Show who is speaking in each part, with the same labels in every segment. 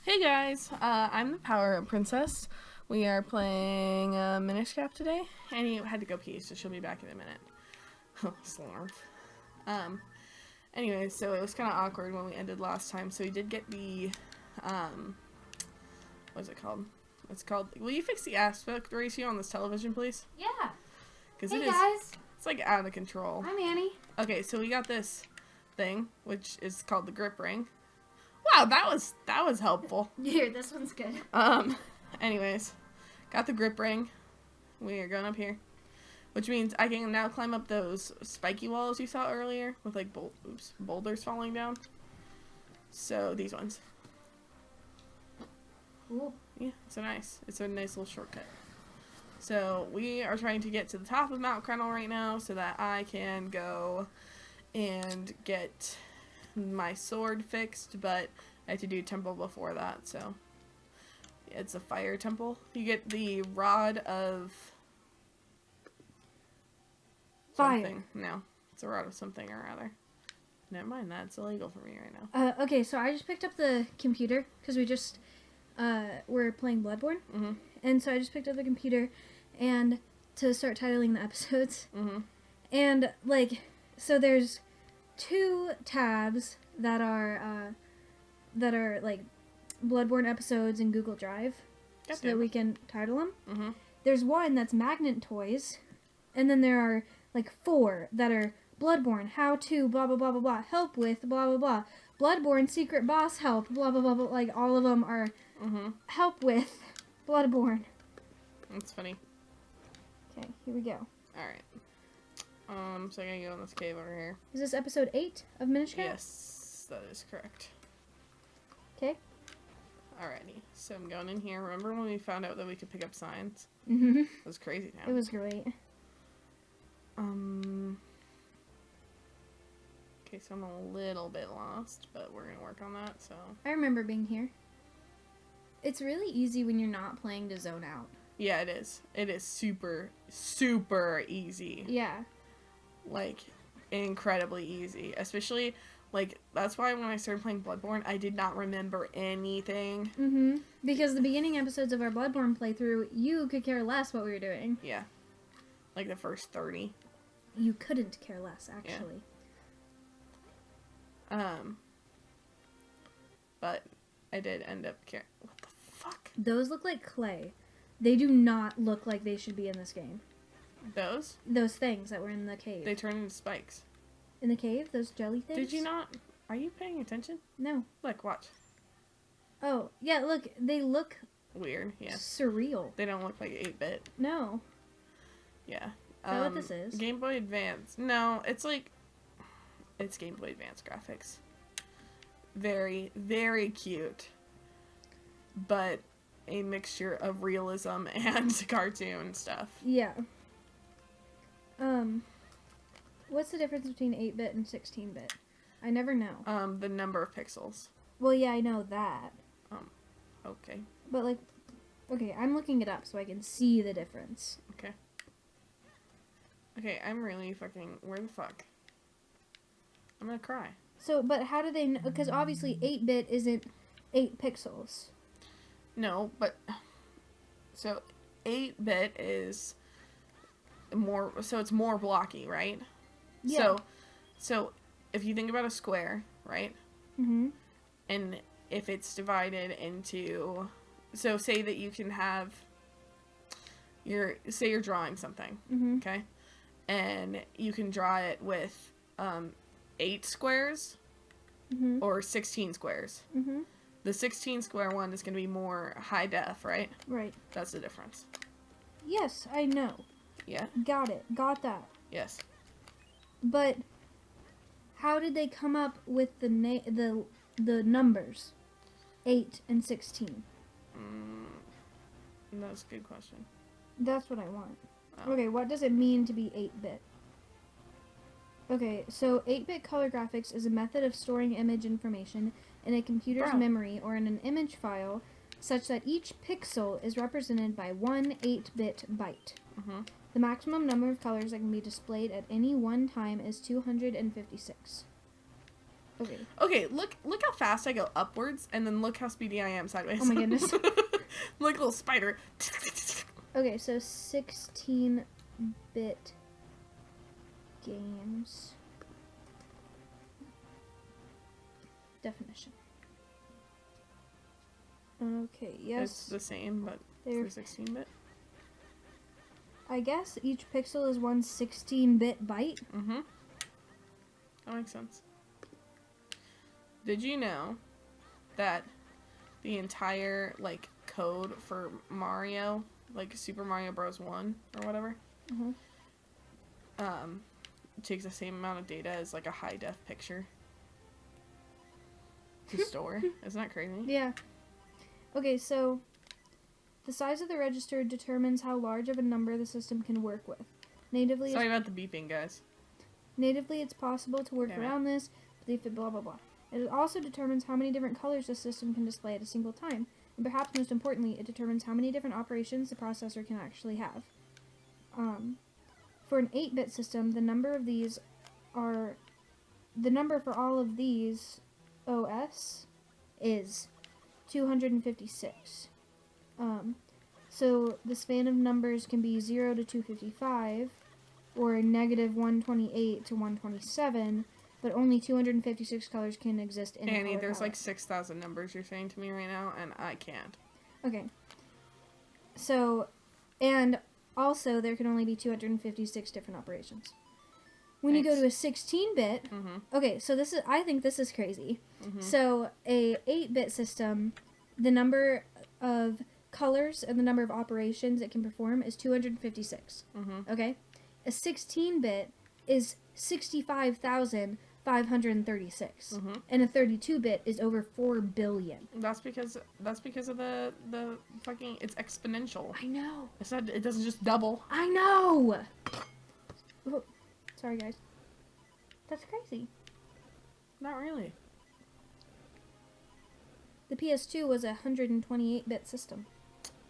Speaker 1: Hey guys, I'm the Power Princess. We are playing Minish today. Annie had to go pee, so she'll be back in a minute. Slurp. Anyway, so it was kind of awkward when we ended last time. So we did get the, what's it called? It's called. Will you fix the aspect ratio on this television, please?
Speaker 2: Yeah.
Speaker 1: Because
Speaker 2: Hey guys.
Speaker 1: It's like out of control.
Speaker 2: I'm Annie.
Speaker 1: Okay, so we got this thing, which is called the grip ring. Wow, that was helpful.
Speaker 2: Here, this one's good.
Speaker 1: Anyways, got the grip ring. We are going up here, which means I can now climb up those spiky walls you saw earlier with like boulders falling down. So these ones.
Speaker 2: Cool.
Speaker 1: Yeah, it's a nice little shortcut. So we are trying to get to the top of Mount Crennel right now so that I can go and get my sword fixed, but I have to do a temple before that, so it's a fire temple. You get the rod of something.
Speaker 2: Fire.
Speaker 1: No, it's a rod of something or other. Never mind, that's illegal for me right now.
Speaker 2: Okay, so I just picked up the computer because we're playing Bloodborne, and so I just picked up the computer and to start titling the episodes, and so there's 2 tabs that are like Bloodborne episodes in Google Drive, so that we can title them. There's one that's Magnet Toys, and then there are like 4 that are Bloodborne How to blah blah blah blah blah help with blah blah blah Bloodborne Secret Boss help blah blah blah blah. Like all of them are help with Bloodborne.
Speaker 1: That's funny.
Speaker 2: Okay, here we go.
Speaker 1: All right. So I gotta go in this cave over here.
Speaker 2: Is this episode 8 of Minish?
Speaker 1: Yes, that is correct.
Speaker 2: Okay.
Speaker 1: Alrighty, so I'm going in here. Remember when we found out that we could pick up signs?
Speaker 2: It
Speaker 1: was crazy town.
Speaker 2: It was great.
Speaker 1: Okay, so I'm a little bit lost, but we're gonna work on that, so.
Speaker 2: I remember being here. It's really easy when you're not playing to zone out.
Speaker 1: Yeah, it is. It is super, super easy.
Speaker 2: Yeah.
Speaker 1: Like, incredibly easy. Especially, like, that's why when I started playing Bloodborne, I did not remember anything.
Speaker 2: Because the beginning episodes of our Bloodborne playthrough, you could care less what we were doing.
Speaker 1: Yeah. Like the first 30.
Speaker 2: You couldn't care less, actually.
Speaker 1: Yeah. But I did end up caring. What the fuck?
Speaker 2: Those look like clay. They do not look like they should be in this game.
Speaker 1: Those?
Speaker 2: Those things that were in the cave.
Speaker 1: They turn into spikes.
Speaker 2: In the cave? Those jelly things?
Speaker 1: Did you not? Are you paying attention?
Speaker 2: No.
Speaker 1: Look, watch.
Speaker 2: Oh, yeah, look. They look
Speaker 1: weird, yeah.
Speaker 2: Surreal.
Speaker 1: They don't look like 8-bit.
Speaker 2: No.
Speaker 1: Yeah.
Speaker 2: Is that what this is?
Speaker 1: Game Boy Advance. No, it's like... It's Game Boy Advance graphics. Very, very cute. But a mixture of realism and cartoon stuff.
Speaker 2: Yeah. What's the difference between 8-bit and 16-bit? I never know.
Speaker 1: The number of pixels.
Speaker 2: Well, yeah, I know that.
Speaker 1: Okay.
Speaker 2: But, like, okay, I'm looking it up so I can see the difference.
Speaker 1: Okay. Okay, I'm really fucking... Where the fuck? I'm gonna cry.
Speaker 2: So, but how do they know? Because obviously 8-bit isn't 8 pixels.
Speaker 1: No, but... So, 8-bit is more... So, it's more blocky, right?
Speaker 2: Yeah.
Speaker 1: So if you think about a square, right? And if it's divided into... So, say that you can have... Say you're drawing something, okay? And you can draw it with 8 squares or 16 squares. The 16 square one is going to be more high def, right?
Speaker 2: Right.
Speaker 1: That's the difference.
Speaker 2: Yes, I know.
Speaker 1: Yeah?
Speaker 2: Got it. Got that.
Speaker 1: Yes.
Speaker 2: But how did they come up with the numbers 8 and 16?
Speaker 1: That's a good question.
Speaker 2: That's what I want.
Speaker 1: Oh.
Speaker 2: Okay, what does it mean to be 8-bit? Okay, so 8-bit color graphics is a method of storing image information in a computer's memory or in an image file such that each pixel is represented by one 8-bit byte. The maximum number of colors that can be displayed at any one time is 256. Okay.
Speaker 1: Okay, look how fast I go upwards, and then look how speedy I am sideways.
Speaker 2: Oh my goodness.
Speaker 1: I'm like a little spider.
Speaker 2: Okay, so 16-bit games. Definition. Okay, yes.
Speaker 1: It's the same, but
Speaker 2: They're-
Speaker 1: for 16-bit.
Speaker 2: I guess each pixel is one 16-bit byte.
Speaker 1: Mm-hmm. That makes sense. Did you know that the entire, like, code for Mario, like Super Mario Bros. 1 or whatever, takes the same amount of data as, like, a high-def picture to store? Isn't that crazy?
Speaker 2: Yeah. Okay, so the size of the register determines how large of a number the system can work with. Natively,
Speaker 1: Sorry about the beeping, guys.
Speaker 2: Natively, it's possible to work
Speaker 1: Damn it.
Speaker 2: around this, but if it blah blah blah. It also determines how many different colors the system can display at a single time, and perhaps most importantly, it determines how many different operations the processor can actually have. For an 8-bit system, the number for all of these OS is 256. So the span of numbers can be 0 to 255, or negative 128 to 127, but only 256 colors can exist in a
Speaker 1: Annie,
Speaker 2: color
Speaker 1: there's
Speaker 2: palette.
Speaker 1: like 6,000 numbers you're saying to me right now, and I can't.
Speaker 2: Okay. So, and also there can only be 256 different operations. When you go to a 16-bit, okay, so I think this is crazy. So a 8-bit system, the number of colors and the number of operations it can perform is 256. Okay? A 16-bit is 65,536. And a 32-bit is over 4 billion.
Speaker 1: That's because of the fucking, it's exponential.
Speaker 2: I know.
Speaker 1: It doesn't just double.
Speaker 2: I know. Oh, sorry, guys. That's crazy.
Speaker 1: Not really.
Speaker 2: The PS2 was a 128-bit system.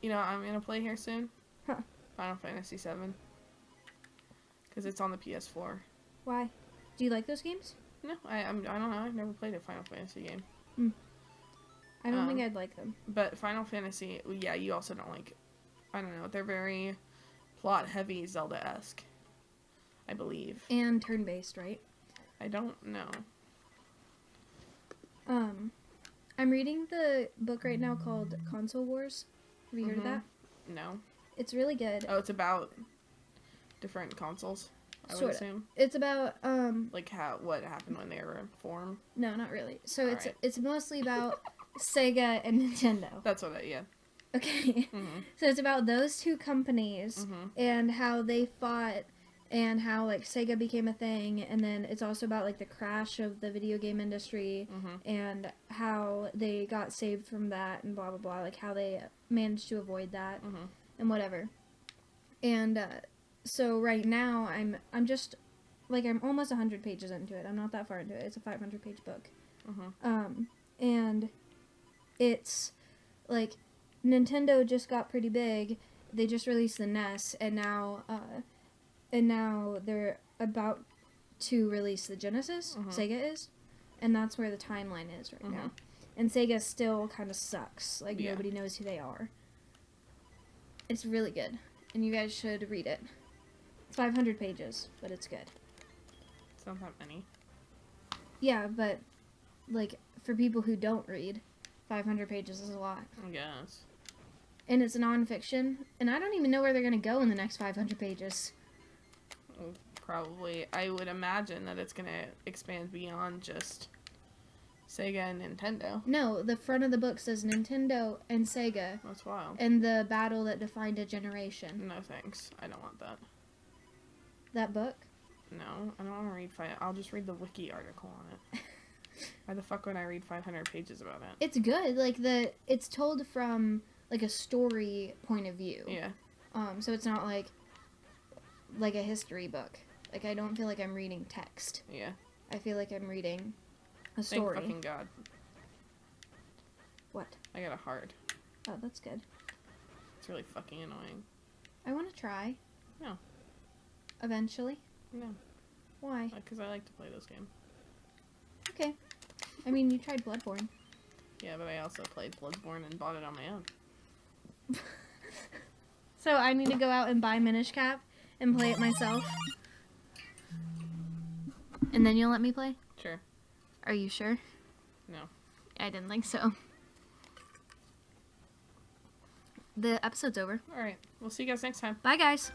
Speaker 1: You know, I'm gonna play here soon.
Speaker 2: Huh.
Speaker 1: Final Fantasy VII. Because it's on the PS4.
Speaker 2: Why? Do you like those games?
Speaker 1: No, I don't know. I've never played a Final Fantasy game.
Speaker 2: I don't think I'd like them.
Speaker 1: But Final Fantasy, yeah, you also don't like. I don't know. They're very plot-heavy, Zelda-esque. I believe.
Speaker 2: And turn-based, right?
Speaker 1: I don't know.
Speaker 2: I'm reading the book right now called Console Wars. Have you heard of that?
Speaker 1: No.
Speaker 2: It's really good.
Speaker 1: Oh, it's about different consoles, I would
Speaker 2: Sorta.
Speaker 1: assume.
Speaker 2: It's about
Speaker 1: Like what happened when they were formed.
Speaker 2: no, not really. So
Speaker 1: Alright.
Speaker 2: it's mostly about Sega and Nintendo.
Speaker 1: That's what yeah.
Speaker 2: Okay. So it's about those two companies and how they fought and how like Sega became a thing, and then it's also about like the crash of the video game industry and how they got saved from that and blah blah blah, like how they managed to avoid that and whatever. And so right now I'm just like I'm almost 100 pages into it. I'm not that far into it. It's a 500-page book. And it's like Nintendo just got pretty big. They just released the NES, and now they're about to release the Genesis. Sega is, and that's where the timeline is right now. And Sega still kind of sucks. Like nobody knows who they are. It's really good, and you guys should read it. It's 500 pages, but it's good.
Speaker 1: It's not that many.
Speaker 2: Yeah, but like for people who don't read, 500 pages is a lot.
Speaker 1: I guess.
Speaker 2: And it's nonfiction, and I don't even know where they're gonna go in the next 500 pages.
Speaker 1: Well, probably. I would imagine that it's gonna expand beyond just Sega and Nintendo.
Speaker 2: No, the front of the book says Nintendo and Sega,
Speaker 1: That's wild.
Speaker 2: and the battle that defined a generation.
Speaker 1: No thanks. I don't want that.
Speaker 2: That book?
Speaker 1: No, I don't want to read I'll just read the wiki article on it. Why the fuck would I read 500 pages about it?
Speaker 2: It's good. Like it's told from like a story point of view.
Speaker 1: Yeah.
Speaker 2: So it's not like a history book. Like I don't feel like I'm reading text.
Speaker 1: Yeah.
Speaker 2: I feel like I'm reading a story.
Speaker 1: Thank fucking God.
Speaker 2: What?
Speaker 1: I got a heart.
Speaker 2: Oh, that's good.
Speaker 1: It's really fucking annoying.
Speaker 2: I want to try.
Speaker 1: No.
Speaker 2: Eventually.
Speaker 1: No.
Speaker 2: Why?
Speaker 1: Because I like to play this game.
Speaker 2: Okay. I mean, you tried Bloodborne.
Speaker 1: Yeah, but I also played Bloodborne and bought it on my own.
Speaker 2: So I need to go out and buy Minish Cap and play it myself. And then you'll let me play?
Speaker 1: Sure.
Speaker 2: Are you sure?
Speaker 1: No.
Speaker 2: I didn't think so. The episode's over.
Speaker 1: Alright. We'll see you guys next time.
Speaker 2: Bye, guys.